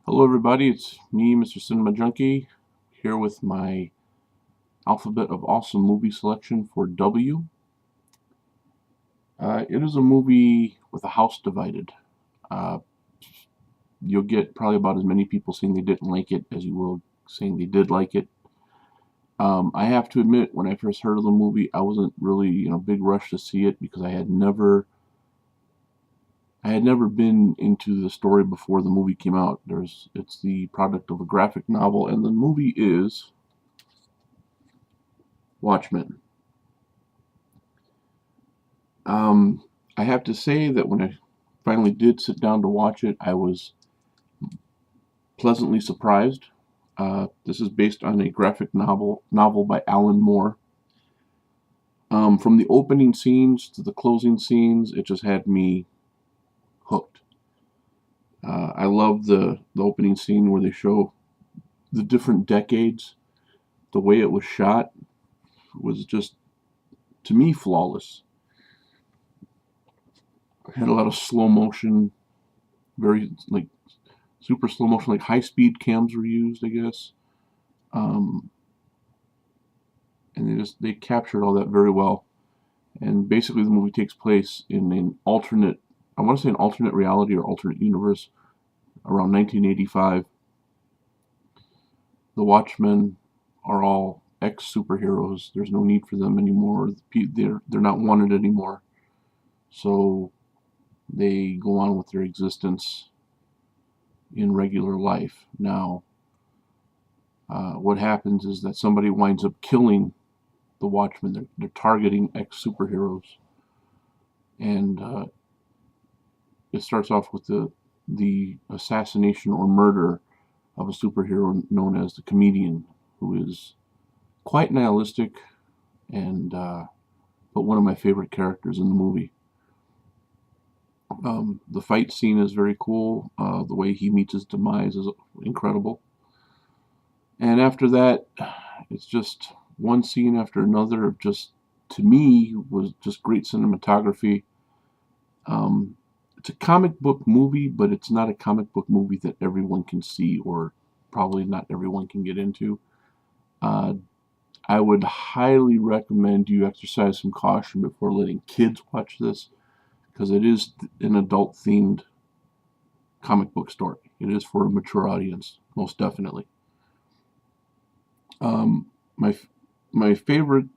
Hello everybody, it's me, Mr. Cinema Junkie, here with my alphabet of awesome movie selection for W. It is a movie with a house divided. Uh, you'll get probably about as many people saying they didn't like it as you will saying they did like it. I have to admit, when I first heard of the movie, I wasn't really in a big rush to see it because I had never been into the story before the movie came out. It's the product of a graphic novel, and the movie is Watchmen. Um, I have to say that when I finally did sit down to watch it, I was pleasantly surprised. This is based on a graphic novel by Alan Moore. From the opening scenes to the closing scenes, it just had me hooked. I love the opening scene where they show the different decades. The way it was shot was just, to me, flawless. It had a lot of slow motion, very like super slow motion, like high speed cams were used, I guess. Um, and they captured all that very well. And basically, the movie takes place in an alternate, I want to say an alternate reality or alternate universe, around 1985. The Watchmen are all ex superheroes. There's no need for them anymore. They're not wanted anymore. So they go on with their existence in regular life. Now, what happens is that somebody winds up killing the Watchmen. They're targeting ex superheroes, and it starts off with the assassination or murder of a superhero known as the Comedian, who is quite nihilistic and but one of my favorite characters in the movie. The fight scene is very cool. The way he meets his demise is incredible. And after that, it's just one scene after another of just, to me, was just great cinematography. Um, it's a comic book movie, but it's not a comic book movie that everyone can see, or probably not everyone can get into. Uh, I would highly recommend you exercise some caution before letting kids watch this, because it is an adult themed comic book story. It is for a mature audience, most definitely. Um, my my favorite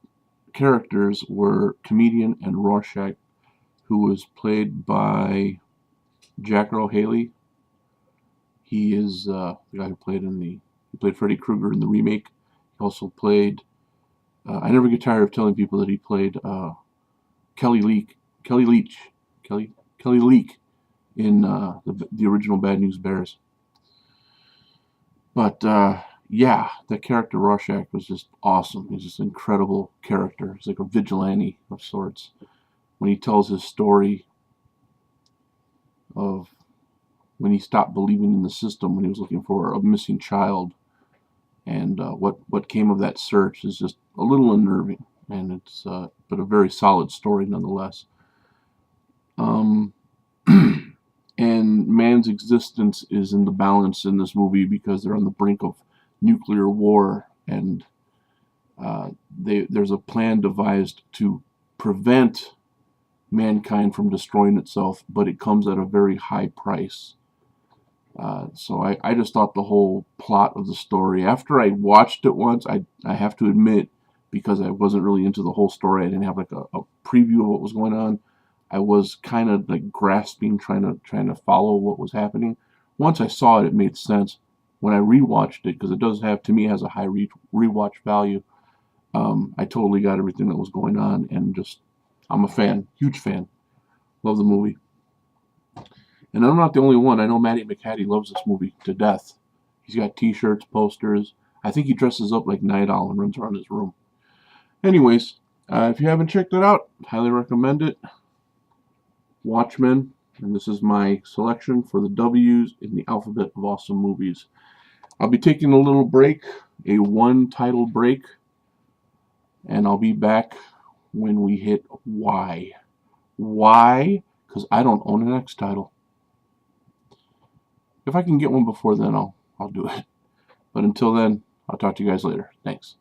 characters were Comedian and Rorschach, who was played by Jack Earl Haley. He is the guy who played Freddy Krueger in the remake. He also played. I never get tired of telling people that he played Kelly Leak, Kelly Leach, Kelly Leak in the original Bad News Bears. But yeah, that character Rorschach was just awesome. He's just an incredible character. He's like a vigilante of sorts. When he tells his story of when he stopped believing in the system, when he was looking for a missing child, and what came of that search is just a little unnerving, and it's but a very solid story nonetheless. Um, and man's existence is in the balance in this movie because they're on the brink of nuclear war, and there's a plan devised to prevent mankind from destroying itself, but it comes at a very high price. So I just thought the whole plot of the story, after I watched it once, I have to admit, because I wasn't really into the whole story, I didn't have like a preview of what was going on. I was kind of like grasping, trying to follow what was happening. Once I saw it, it made sense. When I rewatched it, because it does have, to me, has a high rewatch value. I totally got everything that was going on, and just I'm a fan, huge fan. Love the movie. And I'm not the only one. I know Matty McHattie loves this movie to death. He's got T-shirts, posters. I think he dresses up like Night Owl and runs around his room. Anyways, if you haven't checked it out, highly recommend it. Watchmen, and this is my selection for the W's in the alphabet of awesome movies. I'll be taking a little break, a one-title break, and I'll be back when we hit Y. Why? Because I don't own an X title. If I can get one before then, I'll do it. But until then, I'll talk to you guys later. Thanks.